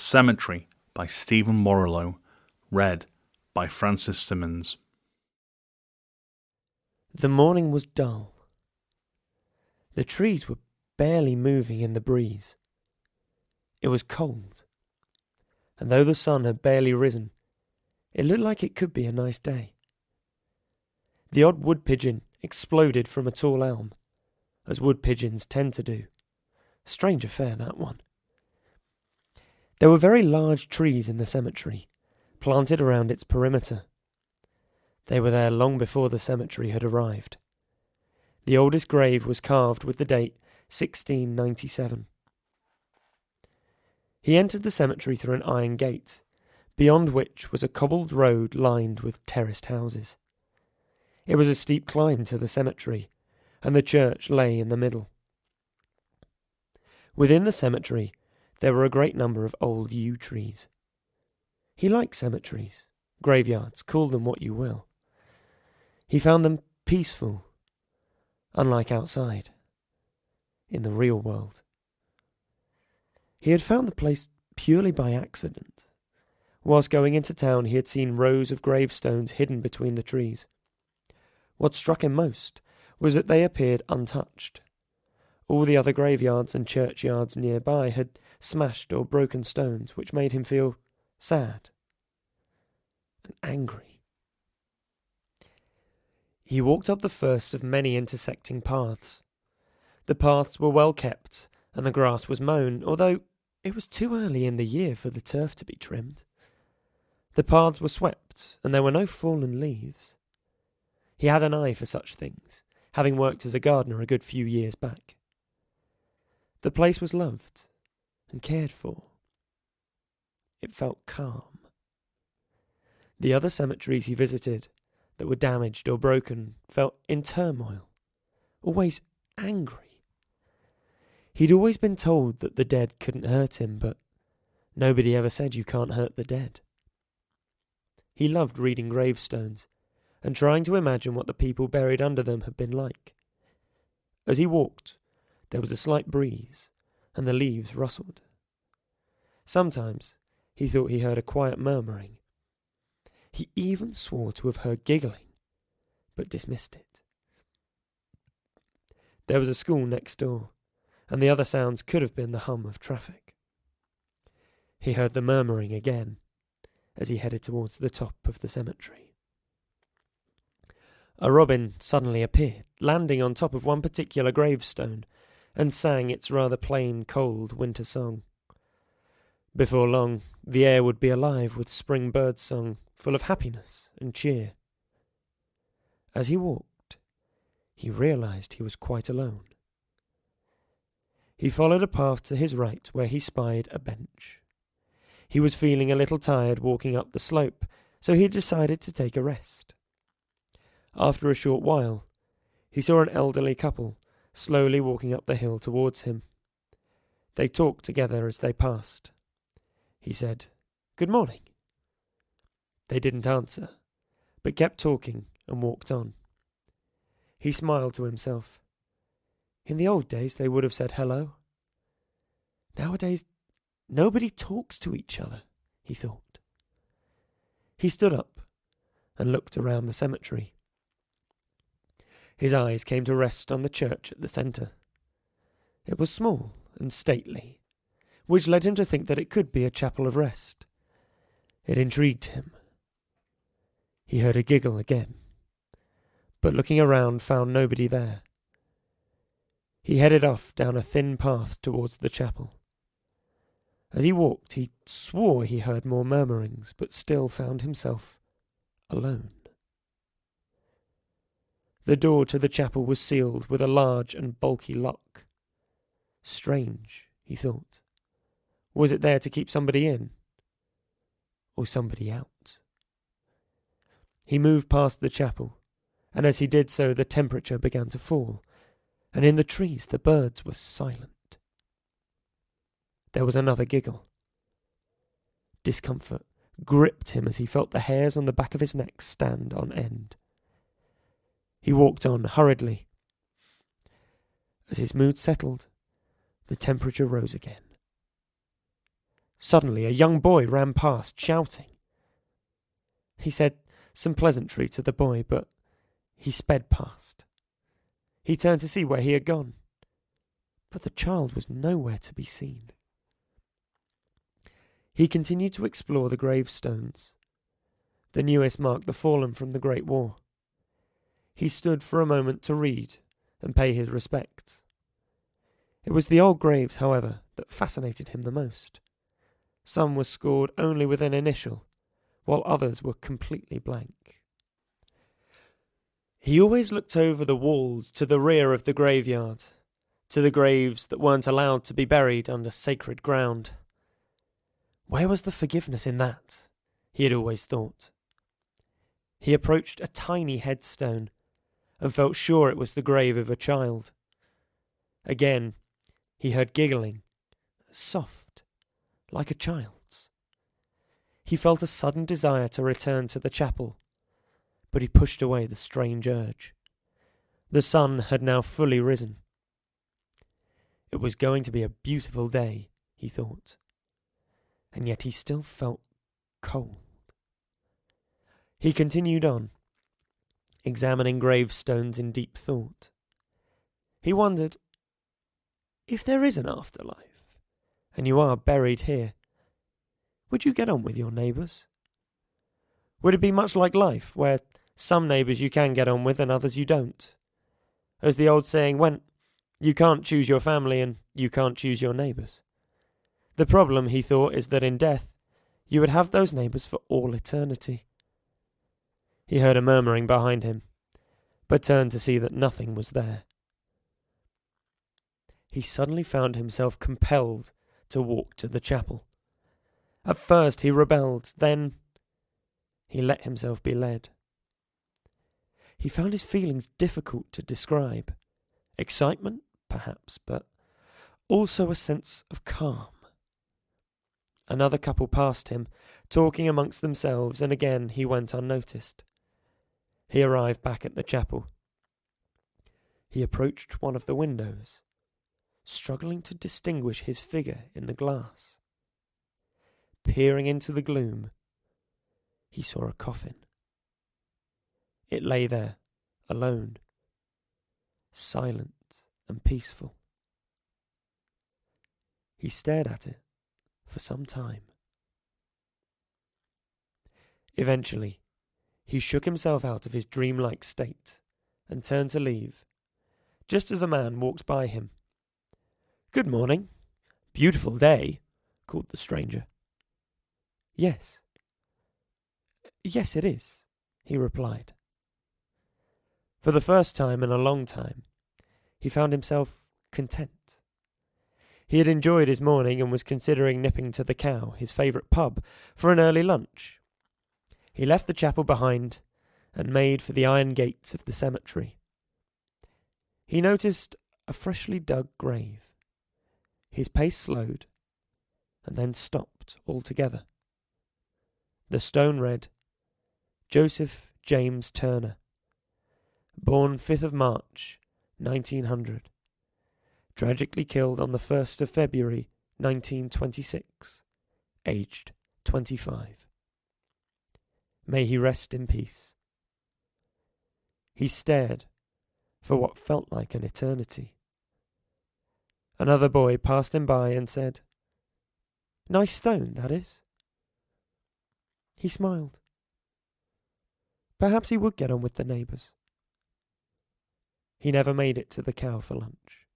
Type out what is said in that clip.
Cemetery by Stephen Warrillow. Read by Francis Simmons. The morning was dull. The trees were barely moving in the breeze. It was cold, and though the sun had barely risen, it looked like it could be a nice day. The odd wood pigeon exploded from a tall elm, as wood pigeons tend to do. Strange affair, that one. There were very large trees in the cemetery, planted around its perimeter. They were there long before the cemetery had arrived. The oldest grave was carved with the date 1697. He entered the cemetery through an iron gate, beyond which was a cobbled road lined with terraced houses. It was a steep climb to the cemetery, and the church lay in the middle. Within the cemetery there were a great number of old yew trees. He liked cemeteries, graveyards, call them what you will. He found them peaceful, unlike outside, in the real world. He had found the place purely by accident. Whilst going into town, he had seen rows of gravestones hidden between the trees. What struck him most was that they appeared untouched. All the other graveyards and churchyards nearby had smashed or broken stones, which made him feel sad and angry. He walked up the first of many intersecting paths. The paths were well kept, and the grass was mown, although it was too early in the year for the turf to be trimmed. The paths were swept, and there were no fallen leaves. He had an eye for such things, having worked as a gardener a good few years back. The place was loved and cared for. It felt calm. The other cemeteries he visited that were damaged or broken felt in turmoil, always angry. He'd always been told that the dead couldn't hurt him, but nobody ever said you can't hurt the dead. He loved reading gravestones and trying to imagine what the people buried under them had been like. As he walked, there was a slight breeze, and the leaves rustled. Sometimes he thought he heard a quiet murmuring. He even swore to have heard giggling, but dismissed it. There was a school next door, and the other sounds could have been the hum of traffic. He heard the murmuring again as he headed towards the top of the cemetery. A robin suddenly appeared, landing on top of one particular gravestone, and sang its rather plain, cold winter song. Before long, the air would be alive with spring bird song, full of happiness and cheer. As he walked, he realized he was quite alone. He followed a path to his right where he spied a bench. He was feeling a little tired walking up the slope, so he decided to take a rest. After a short while, he saw an elderly couple slowly walking up the hill towards him. They talked together as they passed. He said, "Good morning." They didn't answer, but kept talking and walked on. He smiled to himself. In the old days they would have said hello. Nowadays, nobody talks to each other, he thought. He stood up and looked around the cemetery. His eyes came to rest on the church at the centre. It was small and stately, which led him to think that it could be a chapel of rest. It intrigued him. He heard a giggle again, but looking around found nobody there. He headed off down a thin path towards the chapel. As he walked, he swore he heard more murmurings, but still found himself alone. The door to the chapel was sealed with a large and bulky lock. Strange, he thought. Was it there to keep somebody in? Or somebody out? He moved past the chapel, and as he did so the temperature began to fall, and in the trees the birds were silent. There was another giggle. Discomfort gripped him as he felt the hairs on the back of his neck stand on end. He walked on hurriedly. As his mood settled, the temperature rose again. Suddenly a young boy ran past, shouting. He said some pleasantry to the boy, but he sped past. He turned to see where he had gone, but the child was nowhere to be seen. He continued to explore the gravestones. The newest marked the fallen from the Great War. He stood for a moment to read and pay his respects. It was the old graves, however, that fascinated him the most. Some were scored only with an initial, while others were completely blank. He always looked over the walls to the rear of the graveyard, to the graves that weren't allowed to be buried under sacred ground. Where was the forgiveness in that? He had always thought. He approached a tiny headstone and felt sure it was the grave of a child. Again, he heard giggling, soft, like a child's. He felt a sudden desire to return to the chapel, but he pushed away the strange urge. The sun had now fully risen. It was going to be a beautiful day, he thought, and yet he still felt cold. He continued on, examining gravestones in deep thought. He wondered, if there is an afterlife, and you are buried here, would you get on with your neighbours? Would it be much like life, where some neighbours you can get on with and others you don't? As the old saying went, you can't choose your family and you can't choose your neighbours. The problem, he thought, is that in death you would have those neighbours for all eternity. He heard a murmuring behind him, but turned to see that nothing was there. He suddenly found himself compelled to walk to the chapel. At first he rebelled, then he let himself be led. He found his feelings difficult to describe. Excitement, perhaps, but also a sense of calm. Another couple passed him, talking amongst themselves, and again he went unnoticed. He arrived back at the chapel. He approached one of the windows, struggling to distinguish his figure in the glass. Peering into the gloom, he saw a coffin. It lay there, alone, silent and peaceful. He stared at it for some time. Eventually, he shook himself out of his dreamlike state and turned to leave, just as a man walked by him. "Good morning. Beautiful day," called the stranger. Yes, it is," he replied. For the first time in a long time, he found himself content. He had enjoyed his morning and was considering nipping to the Cow, his favourite pub, for an early lunch. He left the chapel behind and made for the iron gates of the cemetery. He noticed a freshly dug grave. His pace slowed and then stopped altogether. The stone read, Joseph James Turner, born 5th of March, 1900, tragically killed on the 1st of February, 1926, aged 25. May he rest in peace. He stared for what felt like an eternity. Another boy passed him by and said, "Nice stone, that is." He smiled. Perhaps he would get on with the neighbours. He never made it to the Cow for lunch.